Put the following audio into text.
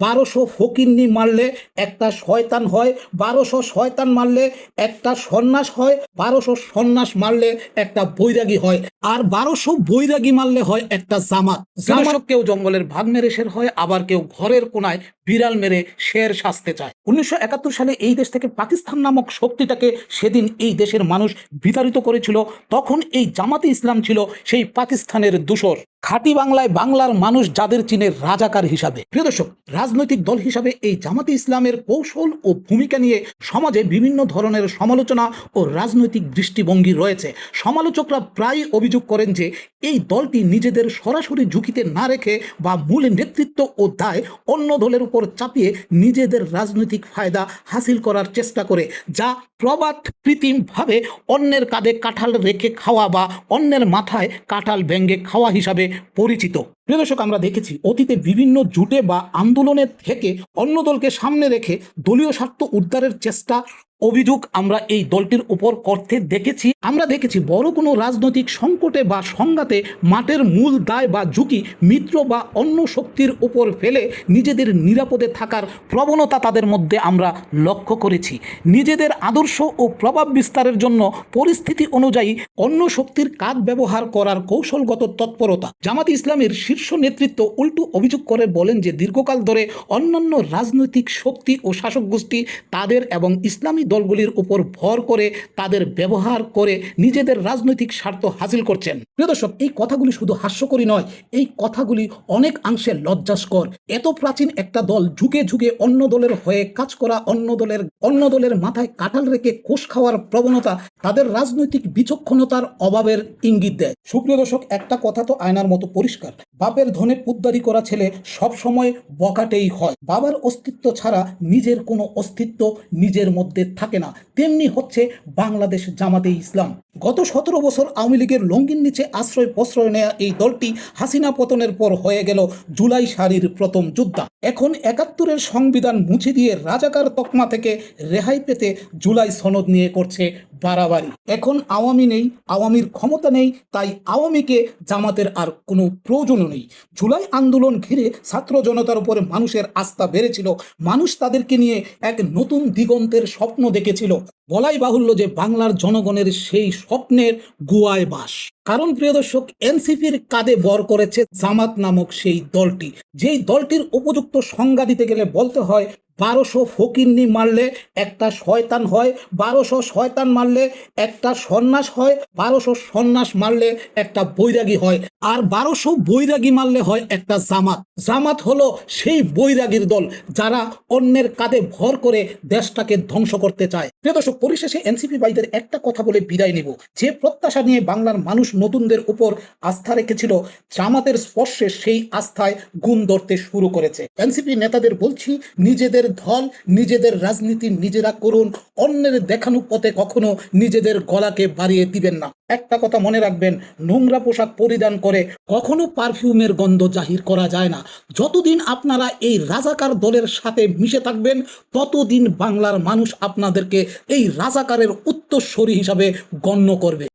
1200 ফকিন্নি মারলে একটা শয়তান হয়, 1200 শয়তান মারলে একটা সন্ন্যাস হয়, 1200 সন্ন্যাস মারলে একটা বৈরাগী হয়, আর 1200 বৈরাগী মারলে হয় একটা জামাত। জামাত কেউ জঙ্গলের ভাগ মেরে শের হয়, আবার কেউ ঘরের কোনায় বিড়াল মেরে শের সাজতে চায়। 1971 সালে এই দেশ থেকে পাকিস্তান নামক শক্তিটাকে সেদিন এই দেশের মানুষ বিতাড়িত করেছিল। তখন এই জামাতে ইসলাম ছিল সেই পাকিস্তানের দূষর। খাঁটি বাংলায় বাংলার মানুষ যাদের চিনে রাজাকার হিসাবে। প্রিয় দর্শক, রাজনৈতিক দল হিসাবে এই জামাতে ইসলামের কৌশল ও ভূমিকা নিয়ে সমাজে বিভিন্ন ধরনের সমালোচনা ও রাজনৈতিক দৃষ্টিভঙ্গি রয়েছে। সমালোচকরা প্রায়ই অভিযোগ করেন যে এই দলটি নিজেদের সরাসরি ঝুঁকিতে না রেখে বা মূল নেতৃত্ব ও দায় অন্য দলের উপর চাপিয়ে নিজেদের রাজনৈতিক ফায়দা হাসিল করার চেষ্টা করে, যা প্রবাদ কৃত্রিমভাবে অন্যের কাঁধে কাঁঠাল রেখে খাওয়া বা অন্যের মাথায় কাঁঠাল ভেঙে খাওয়া হিসাবে পরিচিত। প্রিয় দর্শক, আমরা দেখেছি অতীতে বিভিন্ন জুটে বা আন্দোলনের থেকে অন্য দলকে সামনে রেখে দলীয় স্বার্থ উদ্ধারের চেষ্টা অভিযোগ আমরা এই দলটির উপর করতে দেখেছি। আমরা দেখেছি বড় কোনো রাজনৈতিক সংকটে বা সংঘাতে মাঠের মূল দায় বা ঝুঁকি মিত্র বা অন্য শক্তির উপর ফেলে নিজেদের নিরাপদে থাকার প্রবণতা তাদের মধ্যে আমরা লক্ষ্য করেছি। নিজেদের আদর্শ ও প্রভাব বিস্তারের জন্য পরিস্থিতি অনুযায়ী অন্য শক্তির কাজ ব্যবহার করার কৌশলগত তৎপরতা। জামাত ইসলামের শীর্ষ নেতৃত্ব উল্টো অভিযোগ করে বলেন যে দীর্ঘকাল ধরে অন্যান্য রাজনৈতিক শক্তি ও শাসক গোষ্ঠী তাদের এবং ইসলামী দলগুলির উপর ভর করে তাদের ব্যবহার করে নিজেদের রাজনৈতিক স্বার্থ হাসিল করছেন। প্রিয় দর্শক, এই কথাগুলি শুধু হাস্যকরী নয়, এই কথাগুলি অনেক অংশে লজ্জাস্কর। এত প্রাচীন একটা দল ঝুঁকে ঝুঁকে অন্য দলের হয়ে কাজ করা, অন্য দলের মাথায় কাঁঠাল রেখে কোষ খাওয়ার প্রবণতা তাদের রাজনৈতিক বিচক্ষণতার অভাবের ইঙ্গিত দেয়। সুপ্রিয় দর্শক, একটা কথা তো আয়নার মতো পরিষ্কার, বাপের ধনে পুদ্দারি করা ছেলে সবসময় বকাটেই হয়। বাবার অস্তিত্ব ছাড়া নিজের কোনো অস্তিত্ব নিজের মধ্যে থাকে না। তেমনি হচ্ছে বাংলাদেশ জামাতে ইসলাম। গত 17 বছর আওয়ামী লীগের লঙ্গির নিচে আশ্রয় প্রশ্রয় নেয়া এই দলটি হাসিনা পতনের পর হয়ে গেল জুলাই সারির প্রথম যোদ্ধা। এখন 71-এর সংবিধান মুছে দিয়ে রাজাকার তকমা থেকে রেহাই পেতে জুলাই সনদ নিয়ে করছে বাড়াবাড়ি। এখন আওয়ামী নেই, আওয়ামীর ক্ষমতা নেই, তাই আওয়ামীকে জামাতের আর কোনো প্রয়োজনও নেই। জুলাই আন্দোলন ঘিরে ছাত্র জনতার উপরে মানুষের আস্থা বেড়েছিল। মানুষ তাদেরকে নিয়ে এক নতুন দিগন্তের স্বপ্ন দেখেছিল। বলাই বাহুল্য যে বাংলার জনগণের সেই স্বপ্নের গুয়ায় বাস। কারণ প্রিয় দর্শক, এনসিপির কাঁধে ভর করেছে জামাত নামক সেই দলটি, যেই দলটির উপযুক্ত সংজ্ঞা দিতে গেলে বলতে হয় 1200 ফকিন্নি মারলে একটা শয়তান হয়, 1200 শয়তান মারলে একটা সন্ন্যাস হয়, 1200 সন্ন্যাস মারলে একটা বৈরাগী হয়, আর 1200 বৈরাগী মারলে হয় একটা জামাত। জামাত হলো সেই বৈরাগীর দল যারা অন্যের কাঁধে ভর করে দেশটাকে ধ্বংস করতে চায়। প্রিয় দর্শক, পরিশেষে এনসিপি ভাইদের একটা কথা বলে বিদায় নেব। যে প্রত্যাশা নিয়ে বাংলার মানুষ নতুনদের উপর আস্থা রেখেছিল, জামাতের স্পর্শে সেই আস্থায় গুণ ধরতে শুরু করেছে। এনসিপি নেতাদের বলছি, নিজেদের দল, নিজেদের রাজনীতি নিজেরা করুন, অন্যের দেখানো পথে কখনো নিজেদের গলাকে বাড়িয়ে দিবেন না। একটা কথা মনে রাখবেন, নোংরা পোশাক পরিধান করে কখনো পারফিউমের গন্ধ জাহির করা যায় না। যতদিন আপনারা এই রাজাকার দলের সাথে মিশে থাকবেন, ততদিন বাংলার মানুষ আপনাদেরকে এই রাজাকারের উত্তরসূরি হিসাবে গণ্য করবে।